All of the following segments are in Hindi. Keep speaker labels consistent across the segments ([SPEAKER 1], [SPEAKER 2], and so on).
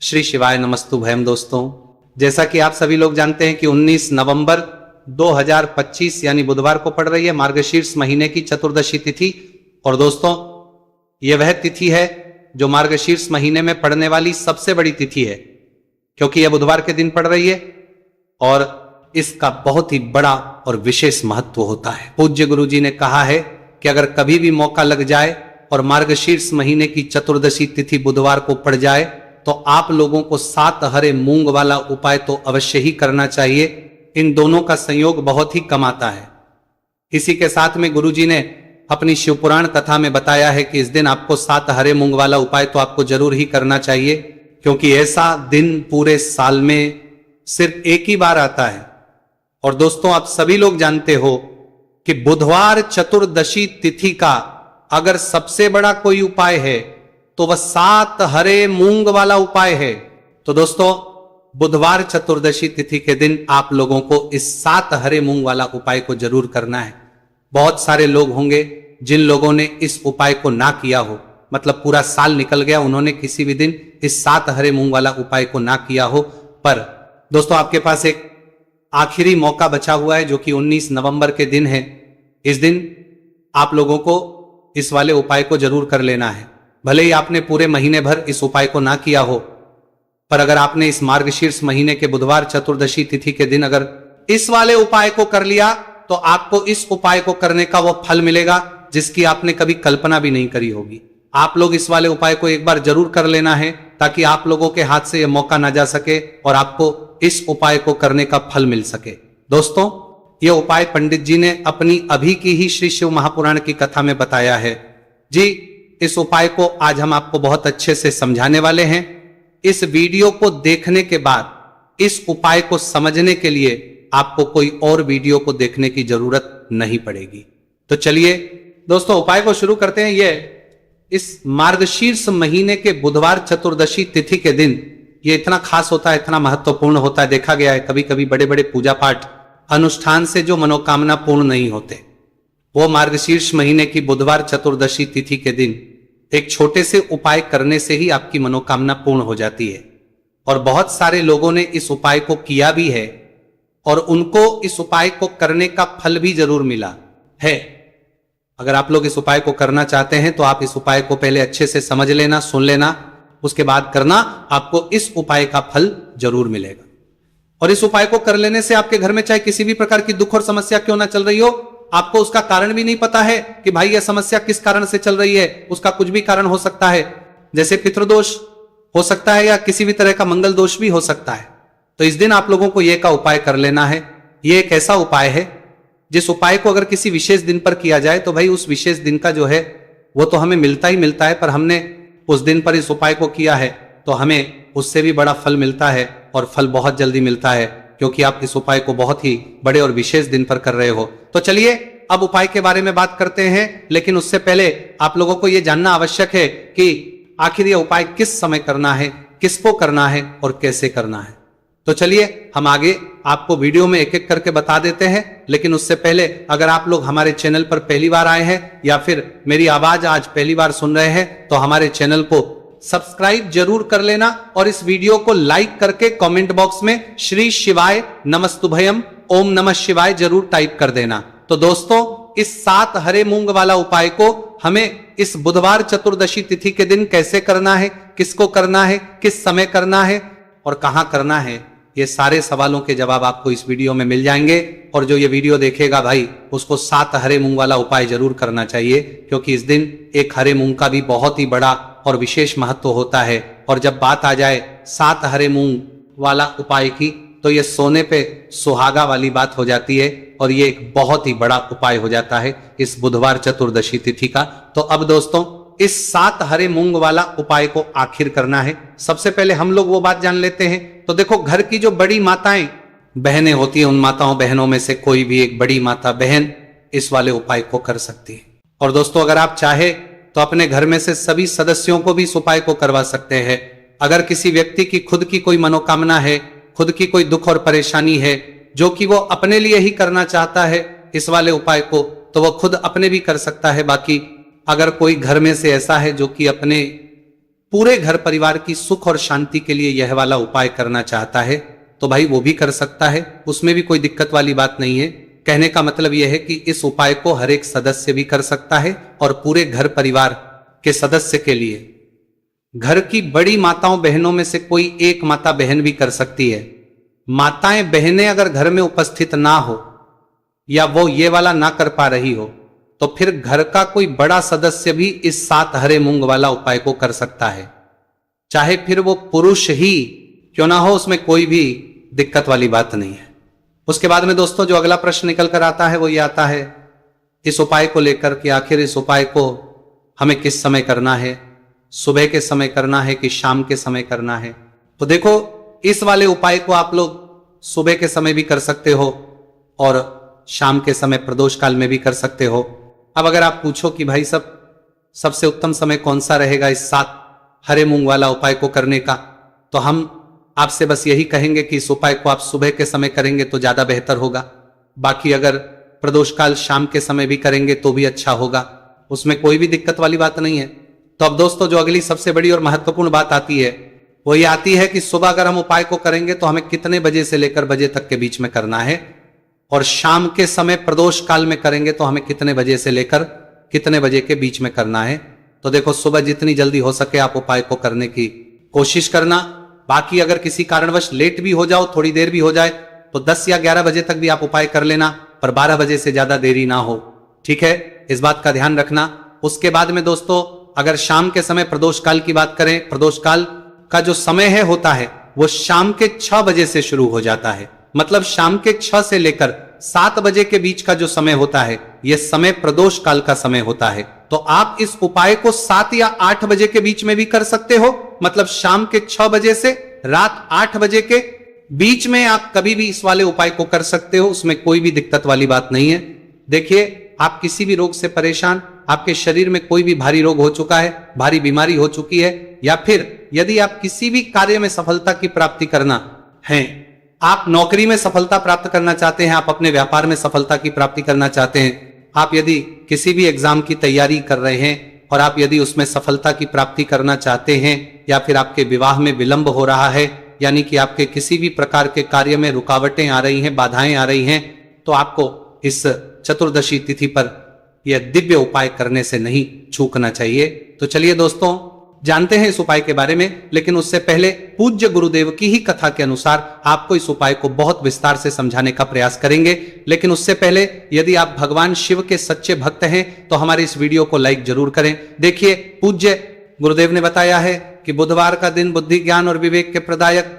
[SPEAKER 1] श्री शिवाय नमस्तुभयम। दोस्तों, जैसा कि आप सभी लोग जानते हैं कि 19 नवंबर 2025 यानी बुधवार को पड़ रही है मार्गशीर्ष महीने की चतुर्दशी तिथि। और दोस्तों, यह वह तिथि है जो मार्गशीर्ष महीने में पड़ने वाली सबसे बड़ी तिथि है, क्योंकि यह बुधवार के दिन पड़ रही है और इसका बहुत ही बड़ा और विशेष महत्व होता है। पूज्य गुरु जी ने कहा है कि अगर कभी भी मौका लग जाए और मार्गशीर्ष महीने की चतुर्दशी तिथि बुधवार को पड़ जाए तो आप लोगों को 7 हरे मूंग वाला उपाय तो अवश्य ही करना चाहिए। इन दोनों का संयोग बहुत ही कम आता है। इसी के साथ में गुरुजी ने अपनी शिवपुराण कथा में बताया है कि इस दिन आपको 7 हरे मूंग वाला उपाय तो आपको जरूर ही करना चाहिए, क्योंकि ऐसा दिन पूरे साल में सिर्फ एक ही बार आता है। और दोस्तों, आप सभी लोग जानते हो कि बुधवार चतुर्दशी तिथि का अगर सबसे बड़ा कोई उपाय है तो वह 7 हरे मूंग वाला उपाय है। तो दोस्तों, बुधवार चतुर्दशी तिथि के दिन आप लोगों को इस 7 हरे मूंग वाला उपाय को जरूर करना है। बहुत सारे लोग होंगे जिन लोगों ने इस उपाय को ना किया हो, मतलब पूरा साल निकल गया, उन्होंने किसी भी दिन इस 7 हरे मूंग वाला उपाय को ना किया हो। पर दोस्तों, आपके पास एक आखिरी मौका बचा हुआ है जो कि 19 नवंबर के दिन है। इस दिन आप लोगों को इस वाले उपाय को जरूर कर लेना है। भले ही आपने पूरे महीने भर इस उपाय को ना किया हो, पर अगर आपने इस मार्गशीर्ष महीने के बुधवार चतुर्दशी तिथि के दिन अगर इस वाले उपाय को कर लिया तो आपको इस उपाय को करने का वो फल मिलेगा जिसकी आपने कभी कल्पना भी नहीं करी होगी। आप लोग इस वाले उपाय को एक बार जरूर कर लेना है ताकि आप लोगों के हाथ से यह मौका ना जा सके और आपको इस उपाय को करने का फल मिल सके। दोस्तों, यह उपाय पंडित जी ने अपनी अभी की ही श्री शिव महापुराण की कथा में बताया है जी। इस उपाय को आज हम आपको बहुत अच्छे से समझाने वाले हैं। इस वीडियो को देखने के बाद इस उपाय को समझने के लिए आपको कोई और वीडियो को देखने की जरूरत नहीं पड़ेगी। तो चलिए दोस्तों, उपाय को शुरू करते हैं। यह इस मार्गशीर्ष महीने के बुधवार चतुर्दशी तिथि के दिन ये इतना खास होता है, इतना महत्वपूर्ण होता है। देखा गया है कभी कभी बड़े बड़े पूजा पाठ अनुष्ठान से जो मनोकामना पूर्ण नहीं होते, वो मार्गशीर्ष महीने की बुधवार चतुर्दशी तिथि के दिन एक छोटे से उपाय करने से ही आपकी मनोकामना पूर्ण हो जाती है। और बहुत सारे लोगों ने इस उपाय को किया भी है और उनको इस उपाय को करने का फल भी जरूर मिला है। अगर आप लोग इस उपाय को करना चाहते हैं तो आप इस उपाय को पहले अच्छे से समझ लेना, सुन लेना, उसके बाद करना, आपको इस उपाय का फल जरूर मिलेगा। और इस उपाय को कर लेने से आपके घर में चाहे किसी भी प्रकार की दुख और समस्या क्यों ना चल रही हो, आपको उसका कारण भी नहीं पता है कि भाई यह समस्या किस कारण से चल रही है, उसका कुछ भी कारण हो सकता है, जैसे पितृदोष हो सकता है या किसी भी तरह का मंगल दोष भी हो सकता है। तो इस दिन आप लोगों को यह का उपाय कर लेना है। यह एक ऐसा उपाय है जिस उपाय को अगर किसी विशेष दिन पर किया जाए तो भाई उस विशेष दिन का जो है वो तो हमें मिलता ही मिलता है, पर हमने उस दिन पर इस उपाय को किया है तो हमें उससे भी बड़ा फल मिलता है और फल बहुत जल्दी मिलता है, क्योंकि आप इस उपाय को बहुत ही बड़े और विशेष दिन पर कर रहे हो। तो चलिए अब उपाय के बारे में बात करते हैं, लेकिन उससे पहले आप लोगों को यह जानना आवश्यक है कि आखिर यह उपाय किस समय करना है, किसको करना है और कैसे करना है। तो चलिए हम आगे आपको वीडियो में एक एक करके बता देते हैं। लेकिन उससे पहले अगर आप लोग हमारे चैनल पर पहली बार आए हैं या फिर मेरी आवाज आज पहली बार सुन रहे हैं तो हमारे चैनल को सब्सक्राइब जरूर कर लेना और इस वीडियो को लाइक करके कमेंट बॉक्स में श्री शिवाय नमस्तुभयम ओम नमः शिवाय जरूर टाइप कर देना। तो दोस्तों, इस 7 हरे मूंग वाला उपाय को हमें इस बुधवार चतुर्दशी तिथि के दिन कैसे करना है, किसको करना है, किस समय करना है और कहां करना है, ये सारे सवालों के जवाब आपको इस वीडियो में मिल जाएंगे। और जो ये वीडियो देखेगा भाई उसको 7 हरे मूंग वाला उपाय जरूर करना चाहिए, क्योंकि इस दिन एक हरे मूंग का भी बहुत ही बड़ा और विशेष महत्व होता है। और जब बात आ जाए 7 हरे मूंग वाला उपाय की तो ये सोने पे सुहागा वाली बात हो जाती है और ये एक बहुत ही बड़ा उपाय हो जाता है इस बुधवार चतुर्दशी तिथि का। तो अब दोस्तों, इस 7 हरे मूंग वाला उपाय को आखिर करना है। सबसे पहले हम लोग वो बात जान लेते हैं। तो देखो, घर की जो बड़ी माताएं बहनें होती हैं, उन माताओं बहनों में से कोई भी एक बड़ी माता बहन इस वाले उपाय को कर सकती है। और दोस्तों, अगर आप चाहे तो अपने घर में से सभी सदस्यों को भी इस उपाय को करवा सकते हैं। अगर किसी व्यक्ति की खुद की कोई मनोकामना है, खुद की कोई दुख और परेशानी है जो कि वो अपने लिए ही करना चाहता है इस वाले उपाय को, तो वो खुद अपने भी कर सकता है। बाकी अगर कोई घर में से ऐसा है जो कि अपने पूरे घर परिवार की सुख और शांति के लिए यह वाला उपाय करना चाहता है तो भाई वो भी कर सकता है, उसमें भी कोई दिक्कत वाली बात नहीं है। कहने का मतलब यह है कि इस उपाय को हर एक सदस्य भी कर सकता है और पूरे घर परिवार के सदस्य के लिए घर की बड़ी माताओं बहनों में से कोई एक माता बहन भी कर सकती है। माताएं बहनें अगर घर में उपस्थित ना हो या वो ये वाला ना कर पा रही हो तो फिर घर का कोई बड़ा सदस्य भी इस 7 हरे मूंग वाला उपाय को कर सकता है, चाहे फिर वो पुरुष ही क्यों ना हो, उसमें कोई भी दिक्कत वाली बात नहीं है। उसके बाद में दोस्तों जो अगला प्रश्न निकल कर आता है वो ये आता है इस उपाय को लेकर कि आखिर इस उपाय को हमें किस समय करना है, सुबह के समय करना है कि शाम के समय करना है। तो देखो इस वाले उपाय को आप लोग सुबह के समय भी कर सकते हो और शाम के समय प्रदोष काल में भी कर सकते हो। अब अगर आप पूछो कि भाई सबसे उत्तम समय कौन सा रहेगा इस 7 हरे मूंग वाला उपाय को करने का, तो हम आपसे बस यही कहेंगे कि इस उपाय को आप सुबह के समय करेंगे तो ज्यादा बेहतर होगा। बाकी अगर प्रदोष काल शाम के समय भी करेंगे तो भी अच्छा होगा, उसमें कोई भी दिक्कत वाली बात नहीं है। तो अब दोस्तों जो अगली सबसे बड़ी और महत्वपूर्ण बात आती है वो ये आती है कि सुबह अगर हम उपाय को करेंगे तो हमें कितने बजे से लेकर बजे तक के बीच में करना है, और शाम के समय प्रदोष काल में करेंगे तो हमें कितने बजे से लेकर कितने बजे के बीच में करना है। तो देखो सुबह जितनी जल्दी हो सके आप उपाय को करने की कोशिश करना। बाकी अगर किसी कारणवश लेट भी हो जाओ, थोड़ी देर भी हो जाए, तो 10 या 11 बजे तक भी आप उपाय कर लेना, पर 12 बजे से ज्यादा देरी ना हो, ठीक है, इस बात का ध्यान रखना। उसके बाद में दोस्तों अगर शाम के समय प्रदोष काल की बात करें, प्रदोष काल का जो समय है होता है वो शाम के 6 बजे से शुरू हो जाता है। मतलब शाम के 6 से लेकर 7 बजे के बीच का जो समय होता है यह समय प्रदोष काल का समय होता है। तो आप इस उपाय को 7 या 8 बजे के बीच में भी कर सकते हो। मतलब शाम के 6 बजे से रात 8 बजे के बीच में आप कभी भी इस वाले उपाय को कर सकते हो, उसमें कोई भी दिक्कत वाली बात नहीं है। देखिए आप किसी भी रोग से परेशान, आपके शरीर में कोई भी भारी रोग हो चुका है, भारी बीमारी हो चुकी है, या फिर यदि आप किसी भी कार्य में सफलता की प्राप्ति करना है, आप नौकरी में सफलता प्राप्त करना चाहते हैं, आप अपने व्यापार में सफलता की प्राप्ति करना चाहते हैं, आप यदि किसी भी एग्जाम की तैयारी कर रहे हैं और आप यदि उसमें सफलता की प्राप्ति करना चाहते हैं, या फिर आपके विवाह में विलंब हो रहा है, यानी कि आपके किसी भी प्रकार के कार्य में रुकावटें आ रही हैं, बाधाएं आ रही हैं, तो आपको इस चतुर्दशी तिथि पर यह दिव्य उपाय करने से नहीं चूकना चाहिए। तो चलिए दोस्तों जानते हैं इस उपाय के बारे में, लेकिन उससे पहले पूज्य गुरुदेव की ही कथा के अनुसार आपको इस उपाय को बहुत विस्तार से समझाने का प्रयास करेंगे। लेकिन उससे पहले यदि आप भगवान शिव के सच्चे भक्त हैं तो हमारे इस वीडियो को लाइक जरूर करें। देखिए पूज्य गुरुदेव ने बताया है कि बुधवार का दिन बुद्धि ज्ञान और विवेक के प्रदायक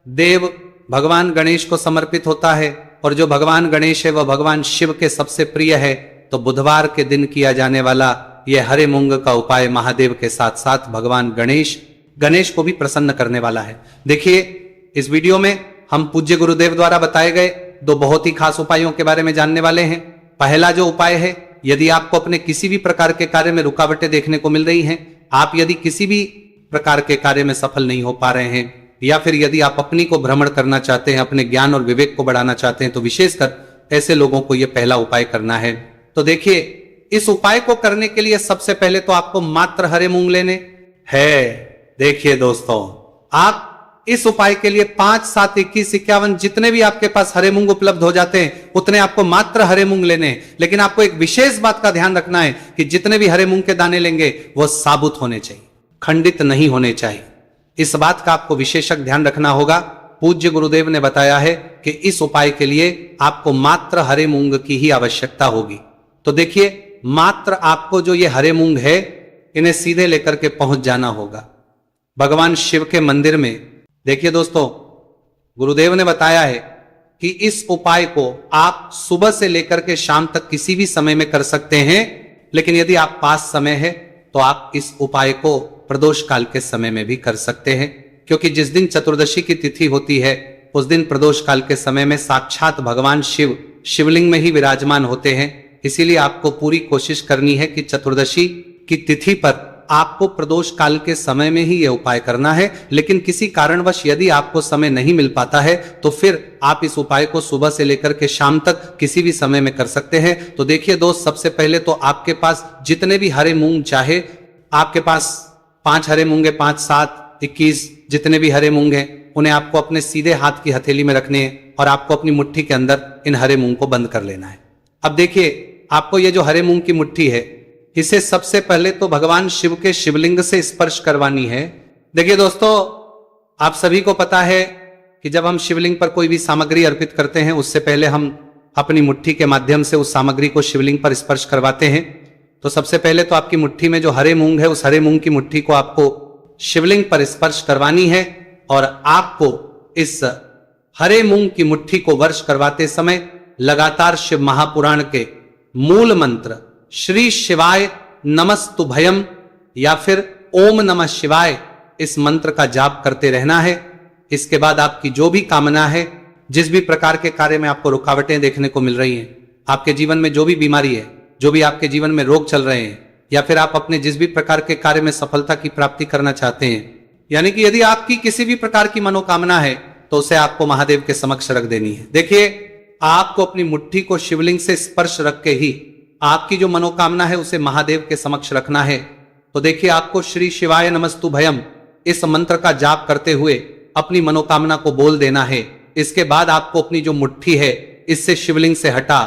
[SPEAKER 1] देव भगवान गणेश को समर्पित होता है, और जो भगवान गणेश है वह भगवान शिव के सबसे प्रिय है। तो बुधवार के दिन किया जाने वाला यह हरे मूंग का उपाय महादेव के साथ साथ भगवान गणेश को भी प्रसन्न करने वाला है। देखिए इस वीडियो में हम पूज्य गुरुदेव द्वारा बताए गए 2 बहुत ही खास उपायों के बारे में जानने वाले हैं। पहला जो उपाय है, यदि आपको अपने किसी भी प्रकार के कार्य में रुकावटें देखने को मिल रही हैं, आप यदि किसी भी प्रकार के कार्य में सफल नहीं हो पा रहे हैं, या फिर यदि आप अपनी को भ्रमण करना चाहते हैं, अपने ज्ञान और विवेक को बढ़ाना चाहते हैं, तो विशेषकर ऐसे लोगों को यह पहला उपाय करना है। तो देखिए इस उपाय को करने के लिए सबसे पहले तो आपको मात्र हरे मूंग लेने हैं। देखिए दोस्तों आप इस उपाय के लिए 5, 7, 21, 51 जितने भी आपके पास हरे मूंग उपलब्ध हो जाते हैं उतने आपको मात्र हरे मूंग लेने हैं। लेकिन आपको एक विशेष बात का ध्यान रखना है कि जितने भी हरे मूंग के दाने लेंगे वो साबुत होने चाहिए, खंडित नहीं होने चाहिए। इस बात का आपको विशेषक ध्यान रखना होगा। पूज्य गुरुदेव ने बताया है कि इस उपाय के लिए आपको मात्र हरे मूंग की ही आवश्यकता होगी। तो देखिए मात्र आपको जो ये हरे मूंग है इन्हें सीधे लेकर के पहुंच जाना होगा भगवान शिव के मंदिर में। देखिए दोस्तों गुरुदेव ने बताया है कि इस उपाय को आप सुबह से लेकर के शाम तक किसी भी समय में कर सकते हैं, लेकिन यदि आप पास समय है तो आप इस उपाय को प्रदोष काल के समय में भी कर सकते हैं, क्योंकि जिस दिन चतुर्दशी की तिथि होती है उस दिन प्रदोष काल के समय में साक्षात भगवान शिव शिवलिंग में ही विराजमान होते हैं। इसीलिए आपको पूरी कोशिश करनी है कि चतुर्दशी की तिथि पर आपको प्रदोष काल के समय में ही यह उपाय करना है। लेकिन किसी कारणवश यदि आपको समय नहीं मिल पाता है तो फिर आप इस उपाय को सुबह से लेकर के शाम तक किसी भी समय में कर सकते हैं। तो देखिए दोस्त सबसे पहले तो आपके पास जितने भी हरे मूंग चाहे आपके पास 5 हरे मूंगे, 5, 7, 21 जितने भी हरे मूंग हैं उन्हें आपको अपने सीधे हाथ की हथेली में रखने हैं और आपको अपनी मुट्ठी के अंदर इन हरे मूंग को बंद कर लेना है। अब देखिए, आपको ये जो हरे मूंग की मुट्ठी है इसे सबसे पहले तो भगवान शिव के शिवलिंग से स्पर्श करवानी है। देखिए दोस्तों, आप सभी को पता है कि जब हम शिवलिंग पर कोई भी सामग्री अर्पित करते हैं उससे पहले हम अपनी मुट्ठी के माध्यम से उस सामग्री को शिवलिंग पर स्पर्श करवाते हैं। तो सबसे पहले तो आपकी मुट्ठी में जो हरे मूंग है उस हरे मूंग की मुट्ठी को आपको शिवलिंग पर स्पर्श करवानी है और आपको इस हरे मूंग की मुट्ठी को वर्ष करवाते समय लगातार शिव महापुराण के मूल मंत्र श्री शिवाय नमस्तुभयम या फिर ओम नमः शिवाय इस मंत्र का जाप करते रहना है। इसके बाद आपकी जो भी कामना है, जिस भी प्रकार के कार्य में आपको रुकावटें देखने को मिल रही हैं, आपके जीवन में जो भी बीमारी है, जो भी आपके जीवन में रोग चल रहे हैं, या फिर आप अपने जिस भी प्रकार के कार्य में सफलता की प्राप्ति करना चाहते हैं, यानी कि यदि आपकी किसी भी प्रकार की मनोकामना है तो उसे आपको महादेव के समक्ष रख देनी है। देखिए, आपको अपनी मुट्ठी को शिवलिंग से स्पर्श रख के ही आपकी जो मनोकामना है उसे महादेव के समक्ष रखना है। तो देखिए, आपको श्री शिवाय नमस्तुभयम इस मंत्र का जाप करते हुए अपनी मनोकामना को बोल देना है। इसके बाद आपको अपनी जो मुट्ठी है इससे शिवलिंग से हटा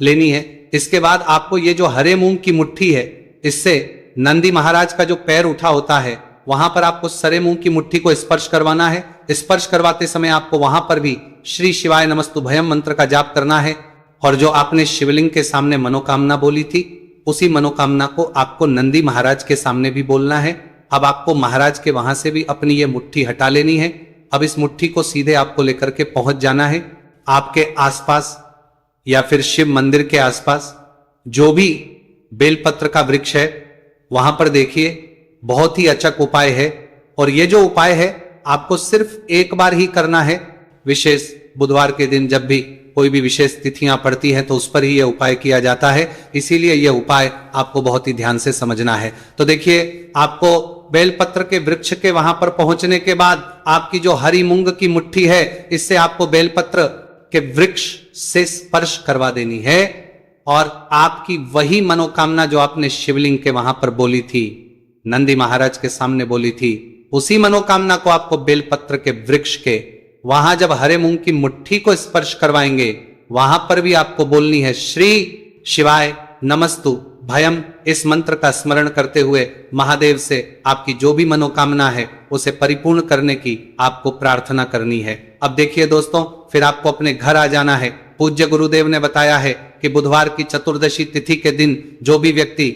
[SPEAKER 1] लेनी है। इसके बाद आपको ये जो हरे मूंग की मुट्ठी है इससे नंदी महाराज का जो पैर उठा होता है वहां पर आपको सरे मूंग की मुट्ठी को स्पर्श करवाना है। स्पर्श करवाते समय आपको वहां पर भी श्री शिवाय नमस्तुभयम मंत्र का जाप करना है और जो आपने शिवलिंग के सामने मनोकामना बोली थी उसी मनोकामना को आपको नंदी महाराज के सामने भी बोलना है। अब आपको महाराज के वहां से भी अपनी ये मुट्ठी हटा लेनी है। अब इस मुट्ठी को सीधे आपको लेकर के पहुंच जाना है आपके आसपास या फिर शिव मंदिर के आसपास जो भी बेलपत्र का वृक्ष है वहां पर देखिए, बहुत ही अचक उपाय है और ये जो उपाय है आपको सिर्फ एक बार ही करना है। विशेष बुधवार के दिन जब भी कोई भी विशेष तिथियां पड़ती हैं तो उस पर ही यह उपाय किया जाता है, इसीलिए यह उपाय आपको बहुत ही ध्यान से समझना है। तो देखिए, आपको बेलपत्र के वृक्ष के वहां पर पहुंचने के बाद आपकी जो हरी मूंग की मुट्ठी है इससे आपको बेलपत्र के वृक्ष से स्पर्श करवा देनी है और आपकी वही मनोकामना जो आपने शिवलिंग के वहां पर बोली थी, नंदी महाराज के सामने बोली थी, उसी मनोकामना को आपको बेलपत्र के वृक्ष के वहां जब हरे मूंग की मुट्ठी को स्पर्श करवाएंगे वहां पर भी आपको बोलनी है श्री शिवाय नमस्तु भयम। इस मंत्र का स्मरण करते हुए महादेव से आपकी जो भी मनोकामना है उसे परिपूर्ण करने की आपको प्रार्थना करनी है। अब देखिए दोस्तों, फिर आपको अपने घर आ जाना है। पूज्य गुरुदेव ने बताया है कि बुधवार की चतुर्दशी तिथि के दिन जो भी व्यक्ति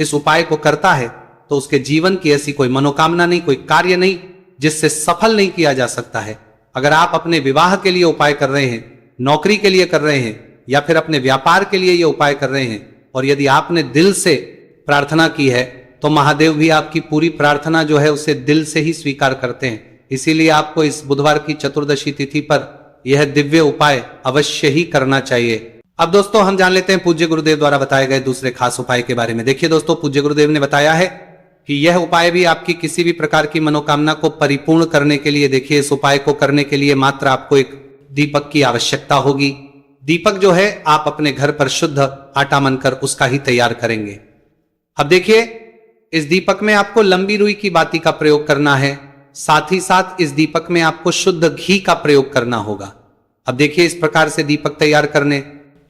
[SPEAKER 1] इस उपाय को करता है तो उसके जीवन की ऐसी कोई मनोकामना नहीं, कोई कार्य नहीं जिससे सफल नहीं किया जा सकता है। अगर आप अपने विवाह के लिए उपाय कर रहे हैं, नौकरी के लिए कर रहे हैं या फिर अपने व्यापार के लिए ये उपाय कर रहे हैं और यदि आपने दिल से प्रार्थना की है तो महादेव भी आपकी पूरी प्रार्थना जो है उसे दिल से ही स्वीकार करते हैं। इसीलिए आपको इस बुधवार की चतुर्दशी तिथि पर यह दिव्य उपाय अवश्य ही करना चाहिए। अब दोस्तों, हम जान लेते हैं पूज्य गुरुदेव द्वारा बताए गए दूसरे खास उपाय के बारे में। देखिए दोस्तों, पूज्य गुरुदेव ने बताया है कि यह उपाय भी आपकी किसी भी प्रकार की मनोकामना को परिपूर्ण करने के लिए, देखिए इस उपाय को करने के लिए मात्र आपको एक दीपक की आवश्यकता होगी। दीपक जो है आप अपने घर पर शुद्ध आटा मनकर उसका ही तैयार करेंगे। अब देखिए, इस दीपक में आपको लंबी रुई की बाती का प्रयोग करना है, साथ ही साथ इस दीपक में आपको शुद्ध घी का प्रयोग करना होगा। अब देखिए, इस प्रकार से दीपक तैयार करने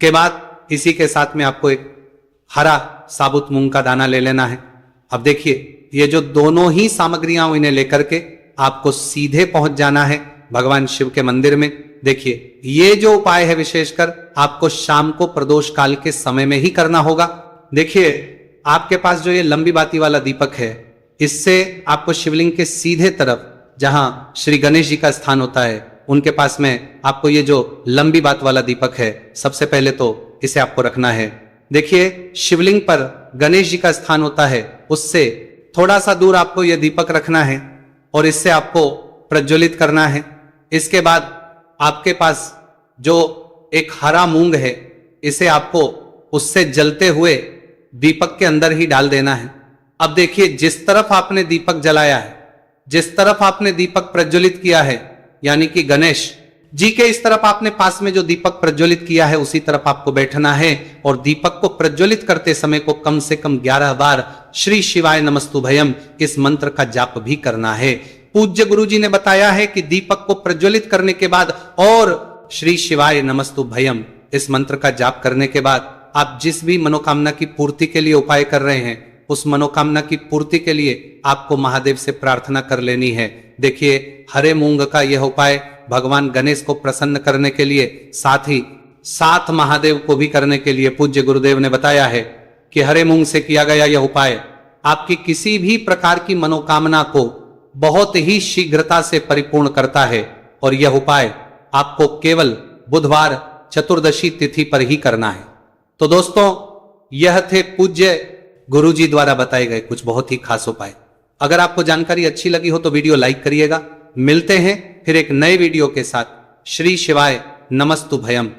[SPEAKER 1] के बाद इसी के साथ में आपको एक हरा साबुत मूंग का दाना ले लेना है। अब देखिए, ये जो दोनों ही सामग्रियां इन्हें लेकर के आपको सीधे पहुंच जाना है भगवान शिव के मंदिर में। देखिए, ये जो उपाय है विशेषकर आपको शाम को प्रदोष काल के समय में ही करना होगा। देखिए, आपके पास जो ये लंबी बाती वाला दीपक है इससे आपको शिवलिंग के सीधे तरफ जहां श्री गणेश जी का स्थान होता है उनके पास में आपको ये जो लंबी बात वाला दीपक है सबसे पहले तो इसे आपको रखना है। देखिए, शिवलिंग पर गणेश जी का स्थान होता है, उससे थोड़ा सा दूर आपको यह दीपक रखना है और इससे आपको प्रज्वलित करना है। इसके बाद आपके पास जो एक हरा मूंग है इसे आपको उससे जलते हुए दीपक के अंदर ही डाल देना है। अब देखिए, जिस तरफ आपने दीपक जलाया है, जिस तरफ आपने दीपक प्रज्वलित किया है, यानी कि गणेश जी के इस तरफ आपने पास में जो दीपक प्रज्वलित किया है उसी तरफ आपको बैठना है और दीपक को प्रज्वलित करते समय को कम से कम 11 बार श्री शिवाय नमस्तुभयम इस मंत्र का जाप भी करना है। पूज्य गुरुजी ने बताया है कि दीपक को प्रज्वलित करने के बाद और श्री शिवाय नमस्तुभयम इस मंत्र का जाप करने के बाद आप जिस भी मनोकामना की पूर्ति के लिए उपाय कर रहे हैं, उस मनोकामना की पूर्ति के लिए आपको महादेव से प्रार्थना कर लेनी है। देखिए, हरे मूंग का यह उपाय भगवान गणेश को प्रसन्न करने के लिए, साथ ही साथ महादेव को भी करने के लिए पूज्य गुरुदेव ने बताया है कि हरे मूंग से किया गया यह उपाय आपकी किसी भी प्रकार की मनोकामना को बहुत ही शीघ्रता से परिपूर्ण करता है। और यह उपाय आपको केवल बुधवार चतुर्दशी तिथि पर ही करना है। तो दोस्तों, यह थे पूज्य गुरुजी द्वारा बताए गए कुछ बहुत ही खास उपाय। अगर आपको जानकारी अच्छी लगी हो तो वीडियो लाइक करिएगा। मिलते हैं फिर एक नए वीडियो के साथ। श्री शिवाय नमस्तुभयम।